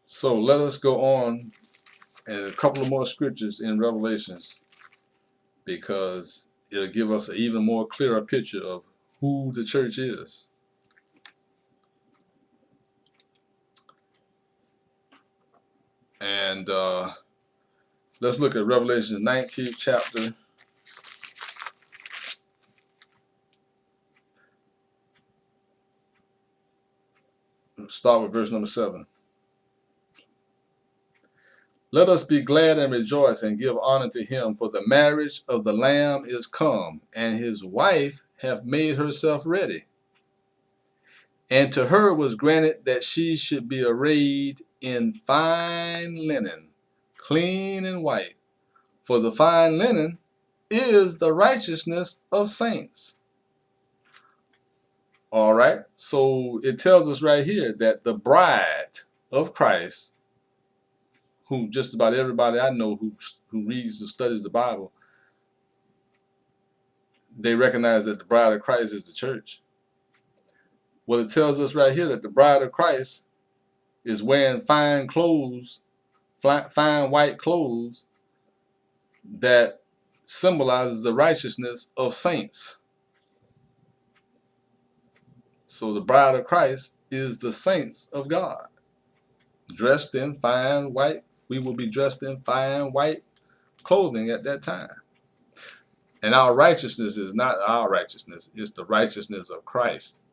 So let us go on and a couple of more scriptures in Revelations, because it'll give us an even more clearer picture of who the church is. And let's look at Revelation 19th chapter. Start with verse number 7. Let us be glad and rejoice and give honor to him, for the marriage of the Lamb is come, and his wife hath made herself ready. And to her was granted that she should be arrayed in fine linen, clean and white. For the fine linen is the righteousness of saints. All right, so it tells us right here that the bride of Christ, who just about everybody I know who reads or studies the Bible, they recognize that the bride of Christ is the church. Well, it tells us right here that the bride of Christ is wearing fine clothes, fine white clothes that symbolizes the righteousness of saints. So the bride of Christ is the saints of God, dressed in fine white. We will be dressed in fine white clothing at that time. And our righteousness is not our righteousness, it's the righteousness of Christ,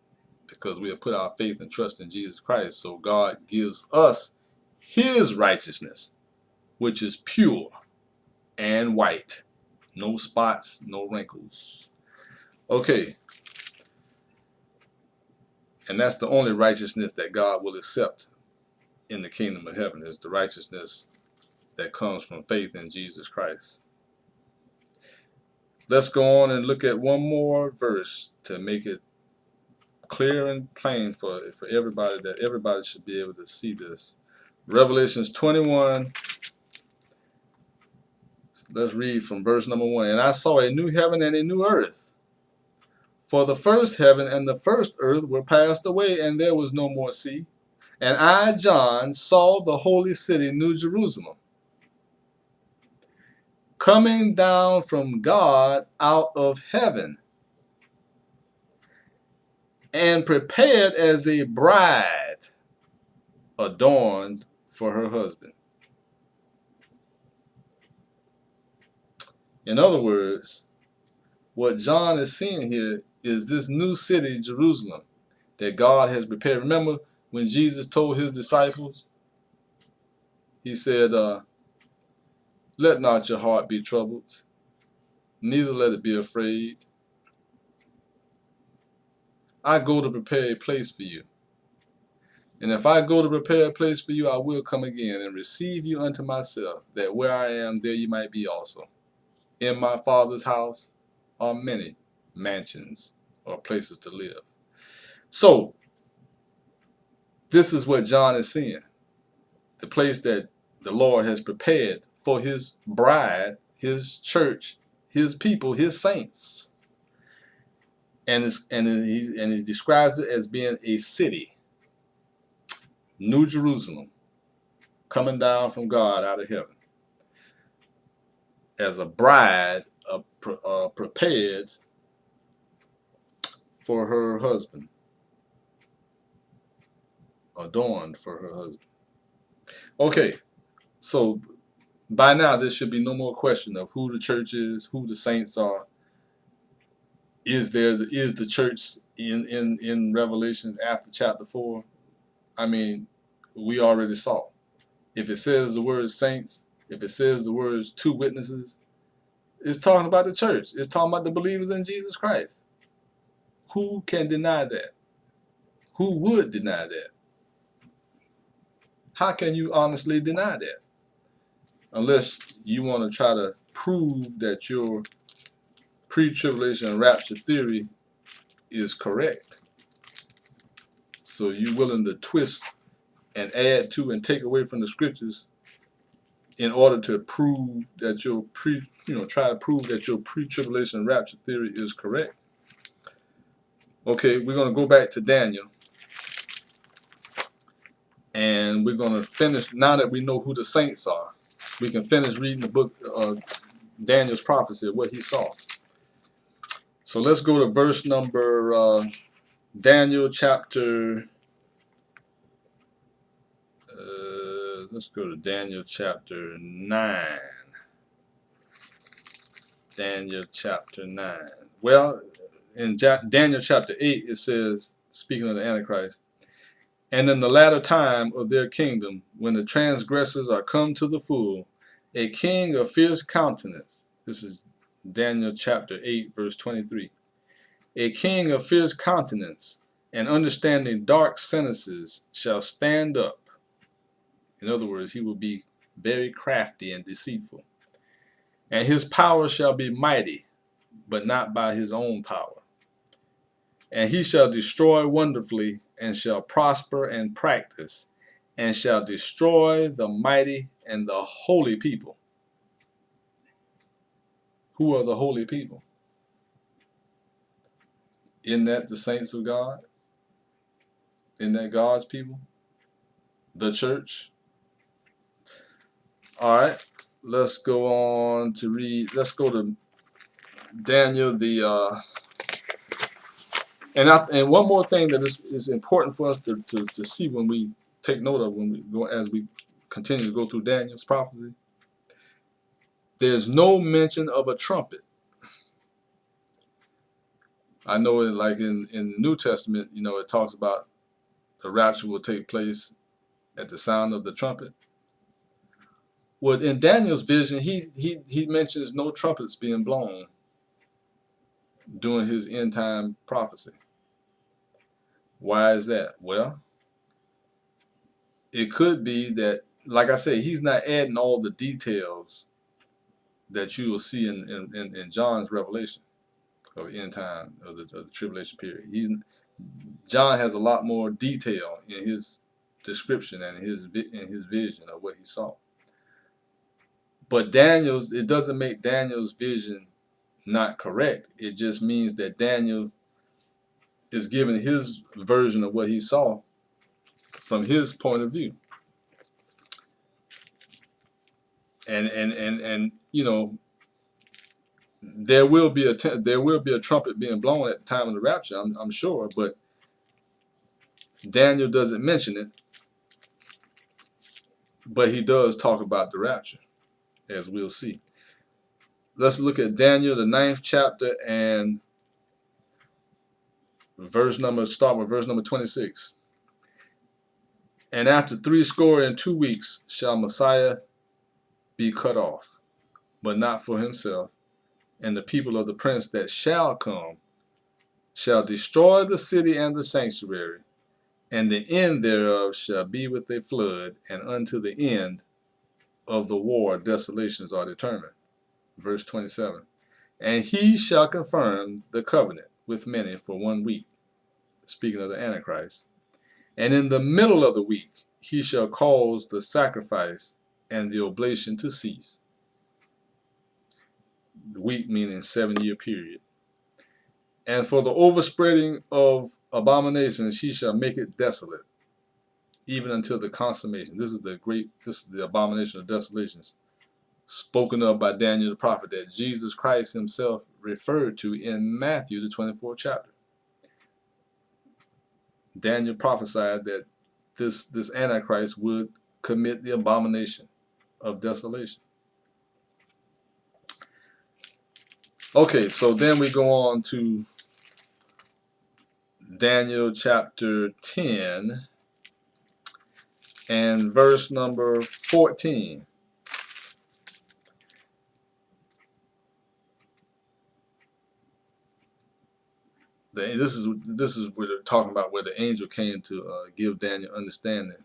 because we have put our faith and trust in Jesus Christ. So God gives us his righteousness, which is pure and white. No spots, no wrinkles. Okay. And that's the only righteousness that God will accept in the kingdom of heaven, is the righteousness that comes from faith in Jesus Christ. Let's go on and look at one more verse to make it clear and plain for everybody, that everybody should be able to see this. Revelations 21. Let's read from verse number 1. And I saw a new heaven and a new earth. For the first heaven and the first earth were passed away, and there was no more sea. And I, John, saw the holy city, New Jerusalem, coming down from God out of heaven, and prepared as a bride adorned for her husband. In other words, what John is seeing here is this new city, Jerusalem, that God has prepared. Remember when Jesus told his disciples, he said, let not your heart be troubled, neither let it be afraid. I go to prepare a place for you. And if I go to prepare a place for you, I will come again and receive you unto myself, that where I am, there you might be also. In my Father's house are many mansions, or places to live. So, this is what John is seeing. The place that the Lord has prepared for his bride, his church, his people, his saints. And he describes it as being a city, New Jerusalem, coming down from God out of heaven, as a bride prepared for her husband, adorned for her husband. Okay, so by now there should be no more question of who the church is, who the saints are. Is the church in Revelations after chapter 4? I mean, we already saw. If it says the word saints, if it says the words two witnesses, it's talking about the church. It's talking about the believers in Jesus Christ. Who can deny that? Who would deny that? How can you honestly deny that? Unless you want to try to prove that your pre-tribulation rapture theory is correct. So you're willing to twist and add to and take away from the scriptures in order to prove that try to prove that your pre-tribulation rapture theory is correct. Okay, we're going to go back to Daniel. And And we're going to finish, now that we know who the saints are, we can finish reading the book, Daniel's prophecy, what he saw. So let's go to verse number, Daniel chapter, let's go to Daniel chapter 9. Daniel chapter 9. Well, in Daniel chapter 8, it says, speaking of the Antichrist, and in the latter time of their kingdom, when the transgressors are come to the full, a king of fierce countenance, this is Daniel chapter 8, verse 23, a king of fierce countenance and understanding dark sentences shall stand up. In other words, he will be very crafty and deceitful. And his power shall be mighty, but not by his own power. And he shall destroy wonderfully, and shall prosper and practice, and shall destroy the mighty and the holy people. Who are the holy people? Isn't that the saints of God? Isn't that God's people? The church? All right, let's go on to read. Let's go to Daniel, and one more thing that is important for us to see when we take note of, when we go, as we continue to go through Daniel's prophecy. There's no mention of a trumpet. I know like in the New Testament, it talks about the rapture will take place at the sound of the trumpet. Well, in Daniel's vision, he mentions no trumpets being blown during his end time prophecy. Why is that? Well, it could be that, like I said, he's not adding all the details that you will see in John's revelation of end time, of the tribulation period. John has a lot more detail in his description and in his vision of what he saw. But it doesn't make Daniel's vision not correct. It just means that Daniel is giving his version of what he saw from his point of view. And there will be a trumpet being blown at the time of the rapture, I'm sure, but Daniel doesn't mention it, but he does talk about the rapture, as we'll see. Let's look at Daniel, the 9th chapter, and start with verse number 26. And after 62 weeks shall Messiah be cut off, but not for himself. And the people of the prince that shall come shall destroy the city and the sanctuary, and the end thereof shall be with a flood, and unto the end of the war desolations are determined. Verse 27. And he shall confirm the covenant with many for 1 week, speaking of the Antichrist. And in the middle of the week he shall cause the sacrifice and the oblation to cease. The week meaning 7-year period. And for the overspreading of abominations he shall make it desolate, even until the consummation. This is the abomination of desolations, spoken of by Daniel the prophet, that Jesus Christ himself referred to in Matthew the 24th chapter. Daniel prophesied that this Antichrist would commit the abomination of desolation. Okay, so then we go on to Daniel chapter 10 and verse number 14. This is where they're talking about where the angel came to give Daniel understanding.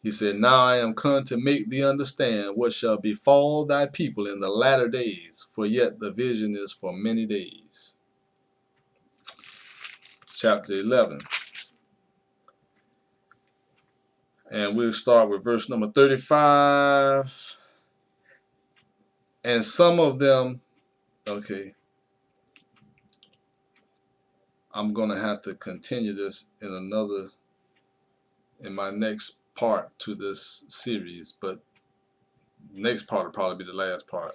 He said, Now I am come to make thee understand what shall befall thy people in the latter days, for yet the vision is for many days. Chapter 11. And we'll start with verse number 35. And some of them, okay, I'm going to have to continue this in my next part to this series, but next part will probably be the last part.